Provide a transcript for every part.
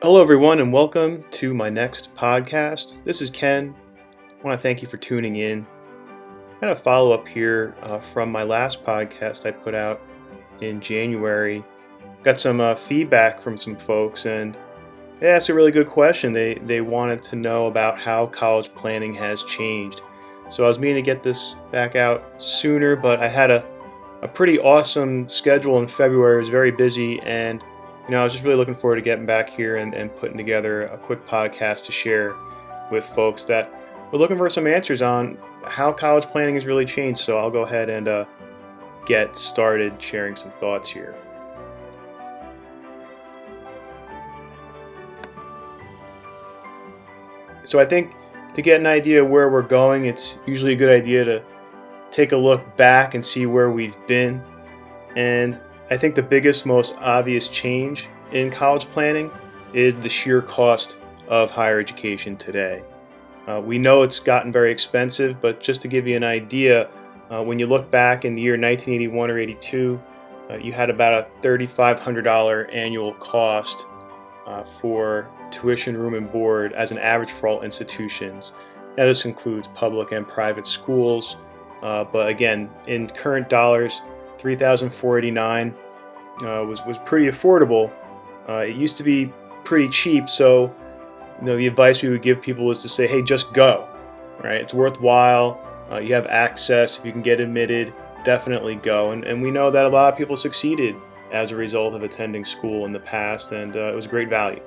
Hello, everyone, and welcome to my next podcast. This is Ken. I want to thank you for tuning in. I had a follow up here from my last podcast I put out in January. Got some feedback from some folks, and they asked a really good question. They wanted to know about how college planning has changed. So I was meaning to get this back out sooner, but I had a pretty awesome schedule in February. I was very busy, and I was just really looking forward to getting back here and putting together a quick podcast to share with folks that were looking for some answers on how college planning has really changed. So I'll go ahead and get started sharing some thoughts here. So I think to get an idea of where we're going, it's usually a good idea to take a look back and see where we've been. And I think the biggest, most obvious change in college planning is the sheer cost of higher education today. We know it's gotten very expensive, but just to give you an idea, when you look back in the year 1981 or 82, you had about a $3,500 annual cost for tuition, room, and board as an average for all institutions. Now this includes public and private schools, but again, in current dollars, $3,489 was pretty affordable. It used to be pretty cheap, so the advice we would give people was to say, hey, just go, right? It's worthwhile. You have access. If you can get admitted, definitely go. And we know that a lot of people succeeded as a result of attending school in the past, and it was great value.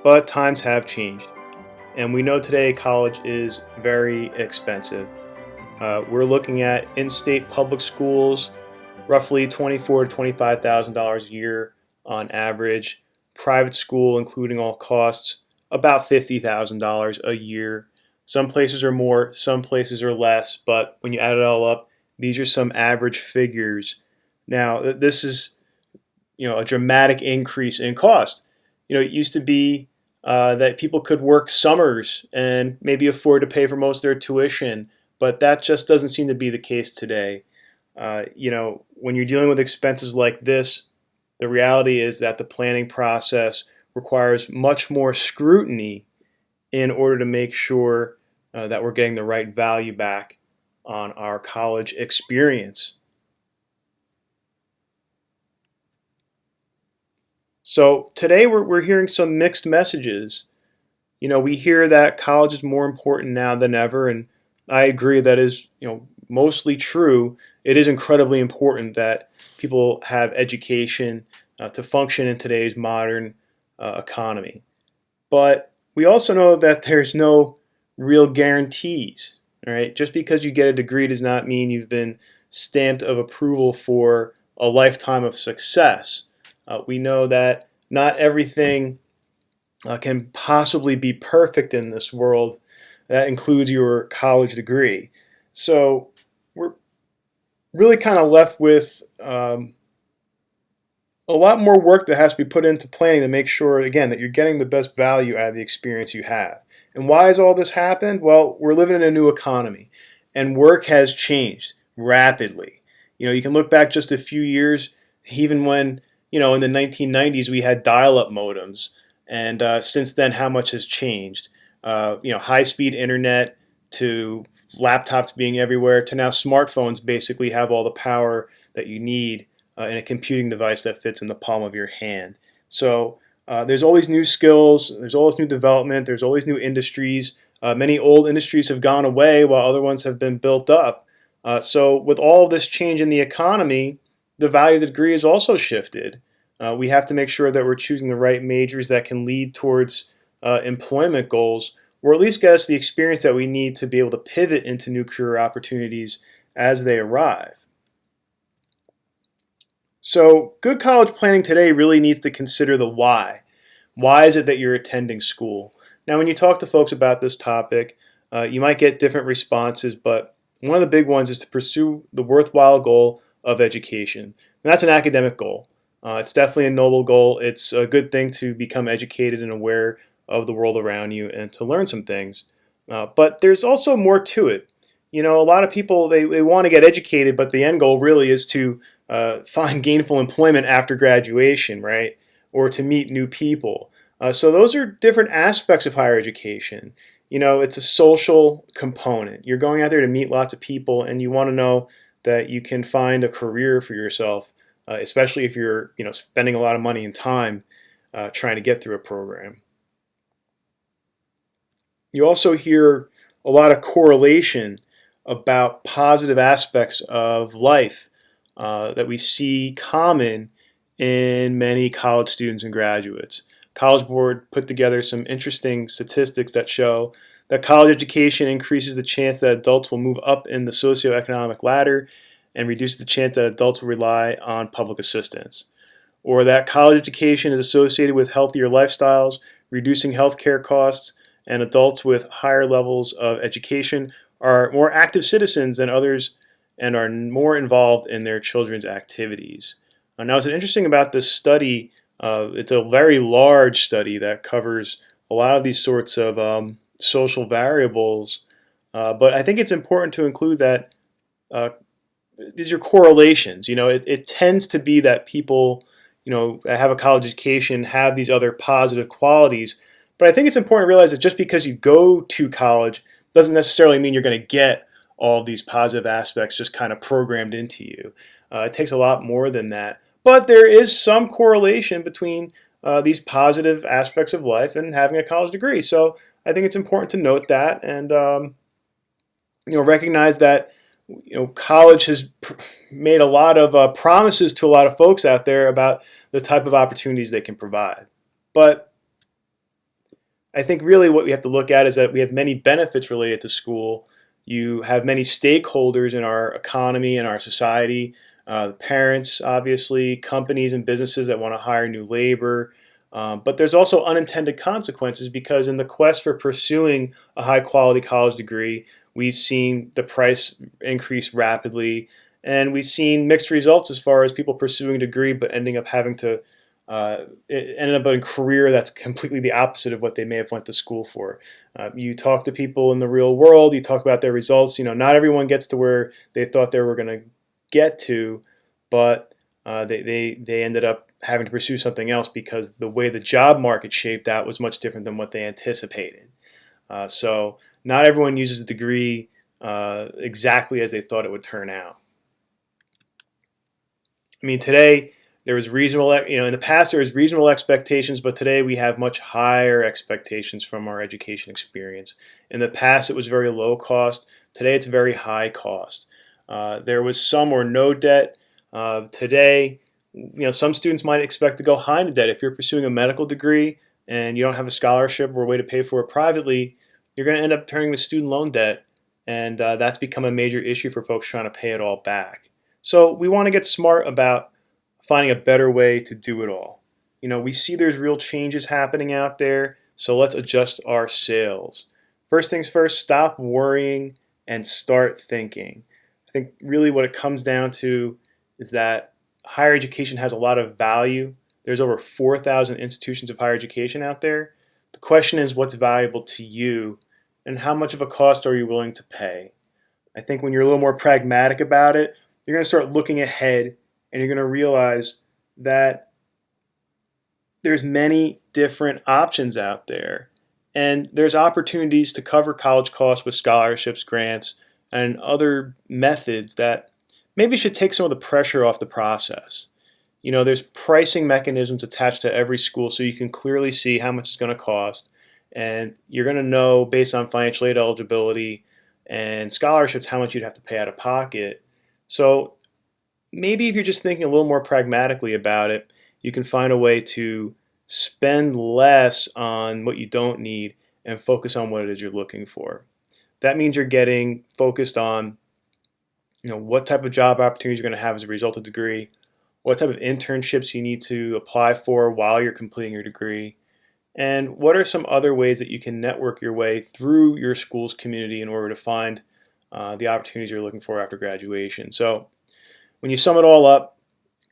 But times have changed, and we know today college is very expensive. We're looking at in-state public schools, roughly $24,000 to $25,000 a year on average. Private school, including all costs, about $50,000 a year. Some places are more, some places are less, but when you add it all up, these are some average figures. Now, this is a dramatic increase in cost. It used to be that people could work summers and maybe afford to pay for most of their tuition, but that just doesn't seem to be the case today. When you're dealing with expenses like this, the reality is that the planning process requires much more scrutiny in order to make sure that we're getting the right value back on our college experience. So today we're hearing some mixed messages. We hear that college is more important now than ever, and I agree that is mostly true. It is incredibly important that people have education to function in today's modern economy. But we also know that there's no real guarantees, right? Just because you get a degree does not mean you've been stamped of approval for a lifetime of success. We know that not everything can possibly be perfect in this world. That includes your college degree. So we're really kind of left with a lot more work that has to be put into planning to make sure, again, that you're getting the best value out of the experience you have. And why has all this happened? Well, we're living in a new economy, and work has changed rapidly. You can look back just a few years, even when, in the 1990s, we had dial-up modems. And since then, how much has changed? High-speed internet to laptops being everywhere to now smartphones basically have all the power that you need in a computing device that fits in the palm of your hand. So there's all these new skills, there's all this new development, there's all these new industries. Many old industries have gone away while other ones have been built up. So with all this change in the economy, the value of the degree has also shifted. We have to make sure that we're choosing the right majors that can lead towards employment goals, or at least get us the experience that we need to be able to pivot into new career opportunities as they arrive. So good college planning today really needs to consider the why. Why is it that you're attending school? Now, when you talk to folks about this topic, you might get different responses, but one of the big ones is to pursue the worthwhile goal of education. And that's an academic goal. It's definitely a noble goal. It's a good thing to become educated and aware of the world around you and to learn some things. But there's also more to it. A lot of people, they want to get educated, but the end goal really is to find gainful employment after graduation, right? or to meet new people. So those are different aspects of higher education. It's a social component. You're going out there to meet lots of people, and you want to know that you can find a career for yourself, especially if you're, spending a lot of money and time trying to get through a program. You also hear a lot of correlation about positive aspects of life that we see common in many college students and graduates. College Board put together some interesting statistics that show that college education increases the chance that adults will move up in the socioeconomic ladder and reduces the chance that adults will rely on public assistance. Or that college education is associated with healthier lifestyles, reducing healthcare costs, and adults with higher levels of education are more active citizens than others and are more involved in their children's activities. Now, what's interesting about this study, it's a very large study that covers a lot of these sorts of social variables, but I think it's important to include that uh, these are correlations. It tends to be that people, that have a college education have these other positive qualities. But I think it's important to realize that just because you go to college doesn't necessarily mean you're going to get all of these positive aspects just kind of programmed into you. It takes a lot more than that. But there is some correlation between these positive aspects of life and having a college degree. So I think it's important to note that and recognize that college has made a lot of promises to a lot of folks out there about the type of opportunities they can provide. But I think really what we have to look at is that we have many benefits related to school. You have many stakeholders in our economy and our society. Parents, obviously, companies and businesses that want to hire new labor. But there's also unintended consequences because in the quest for pursuing a high quality college degree, we've seen the price increase rapidly, and we've seen mixed results as far as people pursuing a degree but ending up having to it ended up in a career that's completely the opposite of what they may have went to school for. You talk to people in the real world, you talk about their results. Not everyone gets to where they thought they were going to get to, but they ended up having to pursue something else because the way the job market shaped out was much different than what they anticipated. So not everyone uses a degree exactly as they thought it would turn out. I mean, today there was reasonable, in the past there was reasonable expectations, but today we have much higher expectations from our education experience. In the past it was very low cost. Today it's very high cost. There was some or no debt. Today, some students might expect to go high into debt. If you're pursuing a medical degree and you don't have a scholarship or a way to pay for it privately, you're going to end up turning to student loan debt, and that's become a major issue for folks trying to pay it all back. So we want to get smart about finding a better way to do it all. We see there's real changes happening out there, so let's adjust our sails. First things first, stop worrying and start thinking. I think really what it comes down to is that higher education has a lot of value. There's over 4,000 institutions of higher education out there. The question is what's valuable to you and how much of a cost are you willing to pay? I think when you're a little more pragmatic about it, you're going to start looking ahead and you're going to realize that there's many different options out there. And there's opportunities to cover college costs with scholarships, grants, and other methods that maybe should take some of the pressure off the process. There's pricing mechanisms attached to every school so you can clearly see how much it's going to cost. And you're going to know based on financial aid eligibility and scholarships how much you'd have to pay out of pocket. So maybe if you're just thinking a little more pragmatically about it, you can find a way to spend less on what you don't need and focus on what it is you're looking for. That means you're getting focused on what type of job opportunities you're going to have as a result of the degree, what type of internships you need to apply for while you're completing your degree, and what are some other ways that you can network your way through your school's community in order to find the opportunities you're looking for after graduation. So when you sum it all up,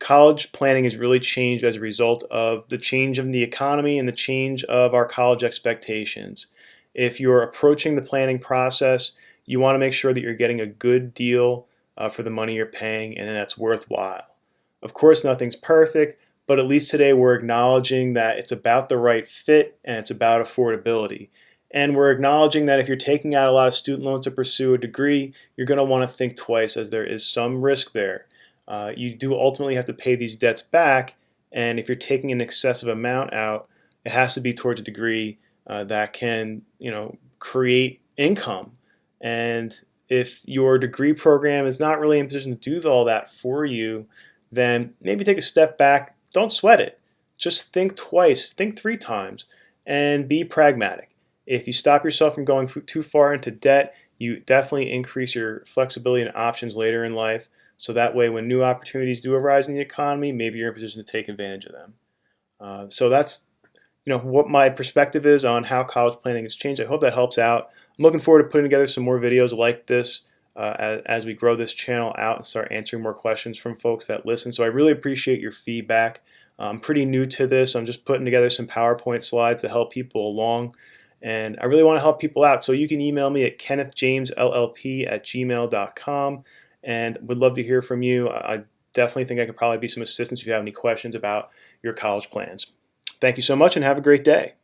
college planning has really changed as a result of the change in the economy and the change of our college expectations. If you're approaching the planning process, you want to make sure that you're getting a good deal for the money you're paying and that's worthwhile. Of course, nothing's perfect, but at least today we're acknowledging that it's about the right fit and it's about affordability. And we're acknowledging that if you're taking out a lot of student loans to pursue a degree, you're going to want to think twice, as there is some risk there. You do ultimately have to pay these debts back, and if you're taking an excessive amount out, it has to be towards a degree that can, create income. And if your degree program is not really in a position to do all that for you, then maybe take a step back. Don't sweat it. Just think twice, think 3 times, and be pragmatic. If you stop yourself from going too far into debt, you definitely increase your flexibility and options later in life. So that way, when new opportunities do arise in the economy, maybe you're in a position to take advantage of them. So that's what my perspective is on how college planning has changed. I hope that helps out. I'm looking forward to putting together some more videos like this as we grow this channel out and start answering more questions from folks that listen. So I really appreciate your feedback. I'm pretty new to this. I'm just putting together some PowerPoint slides to help people along. And I really want to help people out. So you can email me at kennethjamesllp@gmail.com, and would love to hear from you. I definitely think I could probably be some assistance if you have any questions about your college plans. Thank you so much and have a great day.